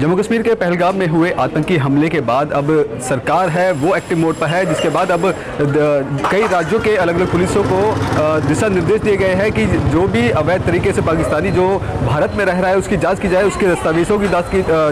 जम्मू कश्मीर के पहलगाम में हुए आतंकी हमले के बाद अब सरकार है वो एक्टिव मोड पर है, जिसके बाद अब कई राज्यों के अलग अलग पुलिसों को दिशा निर्देश दिए गए हैं कि जो भी अवैध तरीके से पाकिस्तानी जो भारत में रह रहा है उसकी जांच की जाए, उसके दस्तावेजों की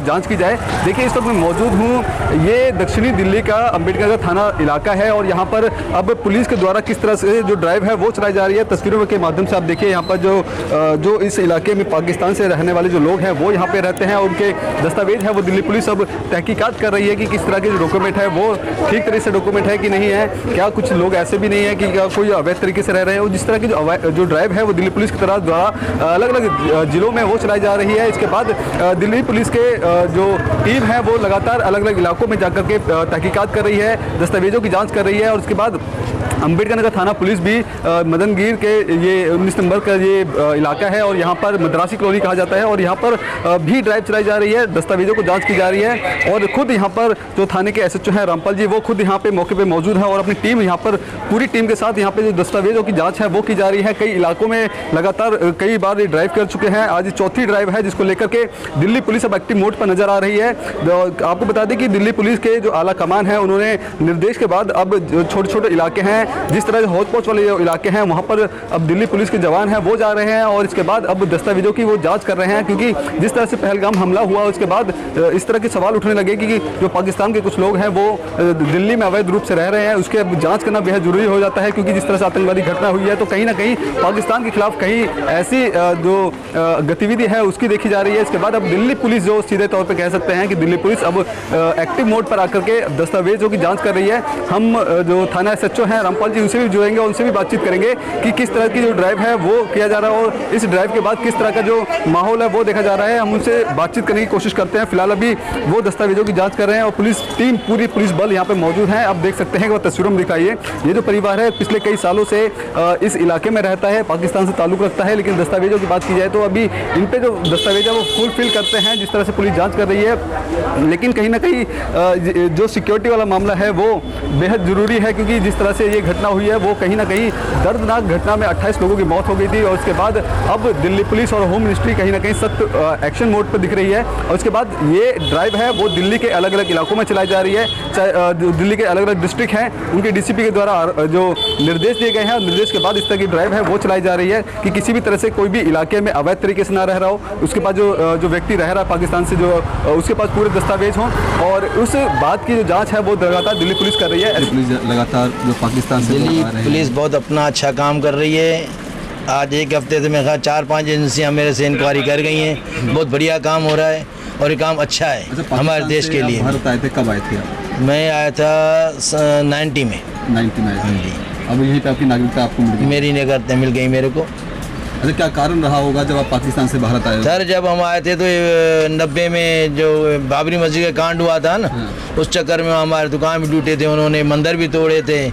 जांच की जाए। देखिए, इस वक्त मैं मौजूद हूँ, ये दक्षिणी दिल्ली का अम्बेडकर थाना इलाका है और यहाँ पर अब पुलिस के द्वारा किस तरह से जो ड्राइव है वो चलाई जा रही है। तस्वीरों के माध्यम से आप देखिए, यहाँ पर जो इस इलाके में पाकिस्तान से रहने वाले जो लोग हैं वो यहाँ पे रहते हैं और उनके दस्तावेज है वो दिल्ली पुलिस अब तहकीकात कर रही है कि किस तरह के जो डॉक्यूमेंट है वो ठीक तरह से डॉक्यूमेंट है कि नहीं है। क्या कुछ लोग ऐसे भी नहीं है कि कोई अवैध तरीके से रह रहे हैं। और जिस तरह की जो ड्राइव है वो दिल्ली पुलिस की तरफ द्वारा अलग अलग जिलों में वो चलाई जा रही है। इसके बाद दिल्ली पुलिस के जो टीम है वो लगातार अलग अलग इलाकों में जाकर के तहकीकात कर रही है, दस्तावेजों की जाँच कर रही है। और उसके बाद अम्बेडकर नगर थाना पुलिस भी मदनगीर के ये 19 नंबर का ये इलाका है और यहाँ पर मद्रासी कॉलोनी कहा जाता है और यहाँ पर भी ड्राइव चलाई जा रही है, दस्तावेजों को जांच की जा रही है। और खुद यहाँ पर जो थाने के एसएचओ हैं रामपाल जी, वो खुद यहाँ पे मौके पे मौजूद हैं और अपनी टीम यहाँ पर पूरी टीम के साथ यहाँ पे जो दस्तावेजों की जाँच है वो की जा रही है। कई इलाकों में लगातार कई बार ये ड्राइव कर चुके हैं, आज चौथी ड्राइव है जिसको लेकर के दिल्ली पुलिस अब एक्टिव मोड पर नजर आ रही है। आपको बता दें कि दिल्ली पुलिस के जो आला कमान है उन्होंने निर्देश के बाद अब जो छोटे छोटे इलाके हैं, जिस तरह से हौज पौच वाले जो इलाके हैं वहाँ पर अब दिल्ली पुलिस के जवान हैं वो जा रहे हैं और इसके बाद अब दस्तावेजों की वो जांच कर रहे हैं। क्योंकि जिस तरह से पहलगाम हमला हुआ उसके बाद इस तरह के सवाल उठने लगे कि जो पाकिस्तान के कुछ लोग हैं वो दिल्ली में अवैध रूप से रह रहे हैं, उसके जाँच करना बेहद जरूरी हो जाता है। क्योंकि जिस तरह से आतंकवादी घटना हुई है तो कहीं ना कहीं पाकिस्तान के खिलाफ कहीं ऐसी जो गतिविधि है उसकी देखी जा रही है। इसके बाद अब दिल्ली पुलिस जो सीधे तौर पर कह सकते हैं कि दिल्ली पुलिस अब एक्टिव मोड पर आकर के दस्तावेजों की जाँच कर रही है। हम जो थाना एसएचओ हैं रामपाल जी उनसे भी जुड़ेंगे, उनसे भी बातचीत करेंगे कि किस तरह की जो ड्राइव है वो किया जा रहा है और इस ड्राइव के बाद किस तरह का जो माहौल है वो देखा जा रहा है। हम उनसे बातचीत करने की कोशिश करते हैं। फिलहाल अभी वो दस्तावेजों की जांच कर रहे हैं और पुलिस टीम पूरी पुलिस बल यहाँ पे मौजूद है। आप देख सकते हैं कि वो तस्वीरों में दिखाइए, ये जो परिवार है पिछले कई सालों से इस इलाके में रहता है, पाकिस्तान से ताल्लुक रखता है, लेकिन दस्तावेजों की बात की जाए तो अभी इन पे जो दस्तावेज है वो फुलफिल करते हैं जिस तरह से पुलिस जाँच कर रही है। लेकिन कहीं ना कहीं जो सिक्योरिटी वाला मामला है वो बेहद ज़रूरी है, क्योंकि जिस तरह से ये घटना हुई है वो कहीं ना कहीं दर्दनाक घटना में 28 लोगों की मौत हो गई थी। और उसके बाद अब दिल्ली पुलिस और होम मिनिस्ट्री कहीं ना कहीं सख्त एक्शन मोड पर दिख रही है। और उसके बाद ये ड्राइव है वो दिल्ली के अलग अलग इलाकों में चलाई जा रही है। दिल्ली के अलग अलग डिस्ट्रिक्ट हैं, उनके डीसीपी के द्वारा जो निर्देश दिए गए हैं, निर्देश के बाद इस तरह की ड्राइव है वो चलाई जा रही है कि किसी भी तरह से कोई भी इलाके में अवैध तरीके से ना रह रहा हो, उसके पास जो व्यक्ति रह रहा है पाकिस्तान से, जो उसके पास पूरे दस्तावेज हों। और उस बात की जो जाँच है वो लगातार दिल्ली पुलिस कर रही है। लगातार जो पाकिस्तान से दिल्ली पुलिस बहुत अपना अच्छा काम कर रही है। आज एक हफ्ते से मेरे ख्याल 4-5 एजेंसियां मेरे से इंक्वायरी कर गई हैं। बहुत बढ़िया काम हो रहा है और ये काम अच्छा है हमारे देश के लिए। भारत आए थे, कब आए थे? मैं आया था 90 में। 90 में? हाँ जी। अब यहीं पे आपकी नागरिकता आपको मिल गई? मेरी नागरिकता मिल गई मेरे को। अच्छा, क्या कारण रहा होगा जब आप पाकिस्तान से भारत आए? सर, जब हम आए थे तो 90 में जो बाबरी मस्जिद का कांड हुआ था ना, उस चक्कर में हमारे दुकान भी टूटे थे, उन्होंने मंदिर भी तोड़े थे,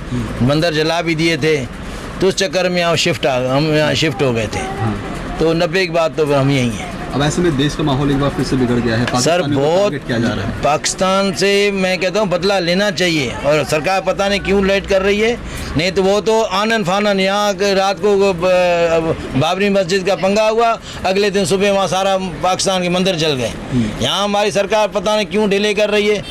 मंदिर जला भी दिए थे। तो उस चक्कर में हम यहाँ शिफ्ट हो गए थे। तो 90 के बाद तो फिर हम यहीं हैं। अब ऐसे में देश का माहौल एक बार फिर से बिगड़ गया है। सर, बहुत क्या जा रहा है पाकिस्तान से, मैं कहता हूँ बदला लेना चाहिए और सरकार पता नहीं क्यों लेट कर रही है। नहीं तो वो तो आनन फानन यहाँ रात को बाबरी मस्जिद का पंगा हुआ, अगले दिन सुबह वहाँ सारा पाकिस्तान के मंदिर जल गए। यहाँ हमारी सरकार पता नहीं क्यों डिले कर रही है।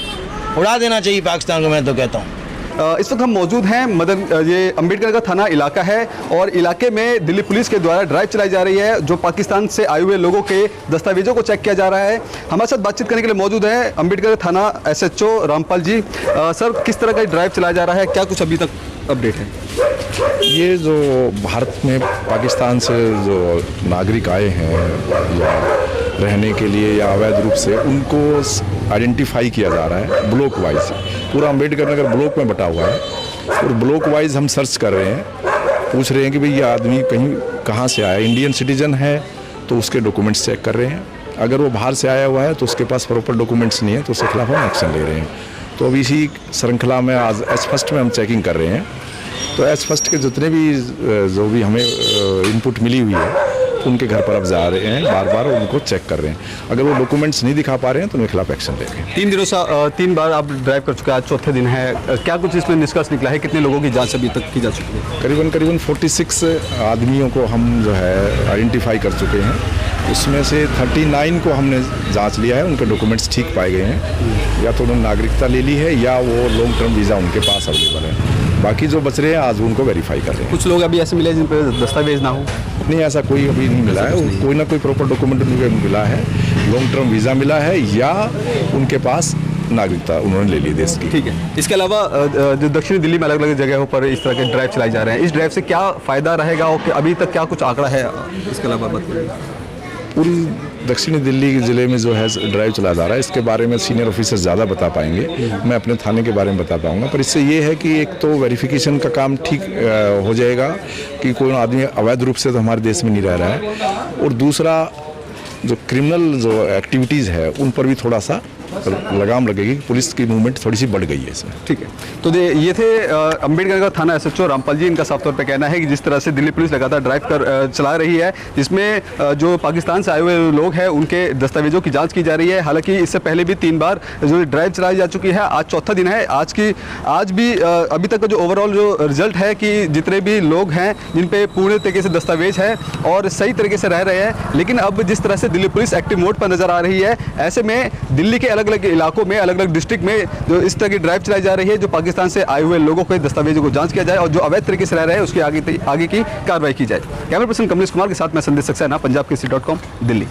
उड़ा देना चाहिए पाकिस्तान को, मैं तो कहता हूँ। इस वक्त हम मौजूद हैं ये अम्बेडकर का थाना इलाका है और इलाके में दिल्ली पुलिस के द्वारा ड्राइव चलाई जा रही है। जो पाकिस्तान से आए हुए लोगों के दस्तावेजों को चेक किया जा रहा है। हमारे साथ बातचीत करने के लिए मौजूद है अम्बेडकर थाना एसएचओ रामपाल जी। सर, किस तरह का ड्राइव चलाया जा रहा है, क्या कुछ अभी तक अपडेट है? ये जो भारत में पाकिस्तान से जो नागरिक आए हैं या रहने के लिए या अवैध रूप से, उनको आइडेंटिफाई किया जा रहा है ब्लॉक वाइज। पूरा अम्बेडकर नगर ब्लॉक में बटा हुआ है और ब्लॉक वाइज हम सर्च कर रहे हैं, पूछ रहे हैं कि भाई ये आदमी कहीं कहाँ से आया, इंडियन सिटीजन है तो उसके डॉक्यूमेंट्स चेक कर रहे हैं। अगर वो बाहर से आया हुआ है तो उसके पास प्रॉपर डॉक्यूमेंट्स नहीं है तो उसके खिलाफ हम एक्शन ले रहे हैं। तो अब इसी श्रृंखला में आज एच1 में हम चेकिंग कर रहे हैं। तो एच1 के जितने भी जो भी हमें इनपुट मिली हुई है उनके घर पर अब जा रहे हैं, बार बार उनको चेक कर रहे हैं। अगर वो डॉक्यूमेंट्स नहीं दिखा पा रहे हैं तो उनके खिलाफ एक्शन ले रहे हैं। 3 दिनों से 3 बार आप ड्राइव कर चुके हैं, आज चौथे दिन है। क्या कुछ इसमें निष्कर्ष निकला है? कितने लोगों की जांच अभी तक की जा चुकी है? करीबन 46 आदमियों को हम जो है आइडेंटिफाई कर चुके हैं उसमें से 39 को हमने जांच लिया है, उनके डॉक्यूमेंट्स ठीक पाए गए हैं, या तो उन्होंने नागरिकता ले ली है या वो लॉन्ग टर्म वीज़ा उनके पास अवेलेबल है। बाकी जो बच रहे हैं आज उनको वेरीफाई कर रहे हैं। कुछ लोग अभी ऐसे मिले जिन पर दस्तावेज ना हो? नहीं, ऐसा कोई अभी नहीं मिला है, कोई ना कोई प्रॉपर डॉक्यूमेंट उनको मिला है, लॉन्ग टर्म वीज़ा मिला है या उनके पास नागरिकता उन्होंने ले ली देश की। ठीक है। इसके अलावा जो दक्षिणी दिल्ली में अलग अलग जगहों पर इस तरह के ड्राइव चलाए जा रहे हैं, इस ड्राइव से क्या फ़ायदा रहेगा और अभी तक क्या कुछ आंकड़ा है इसके अलावा बताइए। पूरी दक्षिणी दिल्ली ज़िले में जो है ड्राइव चला जा रहा है, इसके बारे में सीनियर ऑफिसर ज़्यादा बता पाएंगे, मैं अपने थाने के बारे में बता पाऊंगा। पर इससे ये है कि एक तो वेरिफिकेशन का काम ठीक हो जाएगा कि कोई आदमी अवैध रूप से तो हमारे देश में नहीं रह रहा है, और दूसरा जो क्रिमिनल जो एक्टिविटीज़ है उन पर भी थोड़ा सा लगाम लगेगी, पुलिस की मूवमेंट थोड़ी सी बढ़ गई है इसमें। ठीक है। तो ये थे अम्बेडकर का थाना एसएचओ रामपाल जी। इनका साफ तौर पे कहना है कि जिस तरह से दिल्ली पुलिस लगातार ड्राइव चला रही है, जिसमें जो पाकिस्तान से आए हुए लोग हैं उनके दस्तावेजों की जांच की जा रही है। हालांकि इससे पहले भी 3 बार जो ड्राइव चलाई जा चुकी है, आज चौथा दिन है। आज भी अभी तक का जो ओवरऑल जो रिजल्ट है कि जितने भी लोग हैं जिन पे पूर्ण तरीके से दस्तावेज है और सही तरीके से रह रहे हैं, लेकिन अब जिस तरह से दिल्ली पुलिस एक्टिव मोड पर नजर आ रही है, ऐसे में दिल्ली के अलग अलग इलाकों में, अलग अलग डिस्ट्रिक्ट में जो इस तरह की ड्राइव चलाई जा रही है, जो पाकिस्तान से आए हुए लोगों के दस्तावेजों को जांच किया जाए और जो अवैध तरीके से रह रहे हैं उसकी आगे की कार्रवाई की जाए। कैमरा पर्सन कमलेश कुमार के साथ मैं संदेश सक्सेना, पंजाब केसरी.com, दिल्ली।